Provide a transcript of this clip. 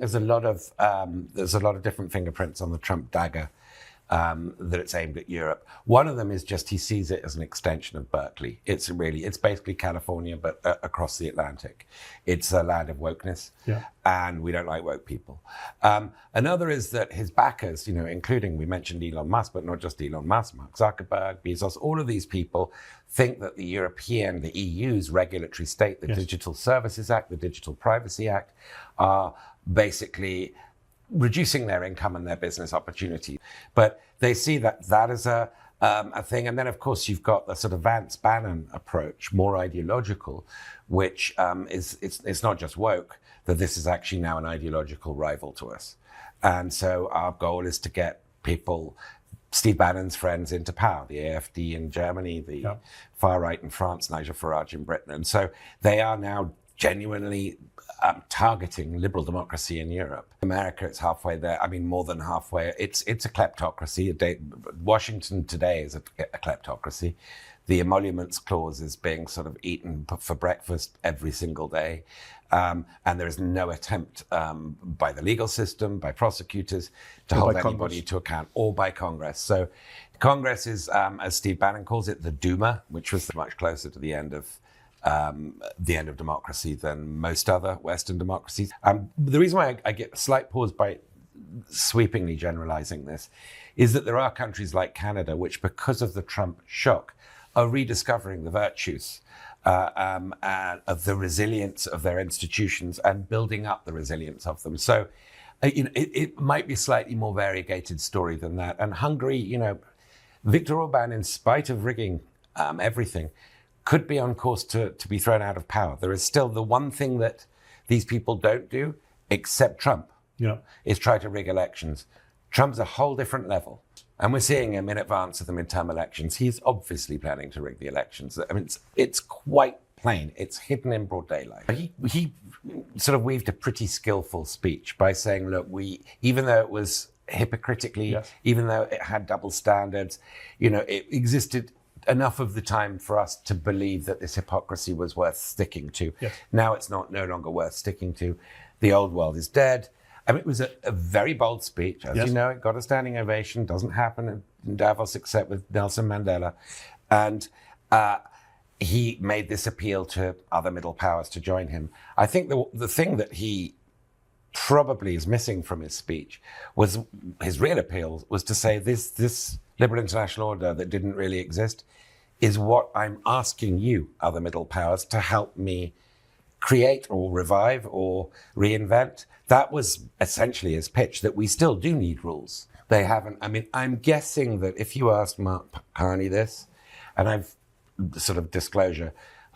There's a lot of different fingerprints on the Trump dagger that it's aimed at Europe. One of them is just he sees it as an extension of Berkeley. It's basically California, but across the Atlantic. It's a land of wokeness, and we don't like woke people. Another is that his backers, including, we mentioned Elon Musk, but not just Elon Musk, Mark Zuckerberg, Bezos, all of these people think that the EU's regulatory state, the Digital Services Act, the Digital Privacy Act, are basically reducing their income and their business opportunity. But they see that as a thing. And then, of course, you've got the sort of Vance-Bannon approach, more ideological, which it's not just woke, that this is actually now an ideological rival to us. And so our goal is to get people, Steve Bannon's friends, into power, the AfD in Germany, the far right in France, Nigel Farage in Britain. And so they are now genuinely targeting liberal democracy in Europe. America, it's halfway there. I mean, more than halfway. It's a kleptocracy. Washington today is a kleptocracy. The emoluments clause is being sort of eaten for breakfast every single day. And there is no attempt by the legal system, by prosecutors, to hold anybody to account, or by Congress. So Congress is, as Steve Bannon calls it, the Duma, which was much closer to the end of democracy than most other Western democracies. The reason why I get a slight pause by sweepingly generalizing this is that there are countries like Canada, which, because of the Trump shock, are rediscovering the virtues of the resilience of their institutions and building up the resilience of them. So, it might be a slightly more variegated story than that. And Hungary, Viktor Orban, in spite of rigging everything, could be on course to be thrown out of power. There is still the one thing that these people don't do, except Trump, is try to rig elections. Trump's a whole different level. And we're seeing him in advance of the midterm elections. He's obviously planning to rig the elections. I mean, it's quite plain. It's hidden in broad daylight. He sort of weaved a pretty skillful speech by saying, look, even though it was hypocritically, even though it had double standards, it existed enough of the time for us to believe that this hypocrisy was worth sticking to. Now it's no longer worth sticking to. The old world is dead. I mean, it was a very bold speech. As you know, it got a standing ovation. Doesn't happen in Davos except with Nelson Mandela. And he made this appeal to other middle powers to join him. I think the thing that he probably is missing from his speech was his real appeal was to say this liberal international order that didn't really exist is what I'm asking you, other middle powers, to help me create or revive or reinvent. That was essentially his pitch, that we still do need rules. They haven't. I mean, I'm guessing that if you asked Mark Carney this, and I've sort of disclosure,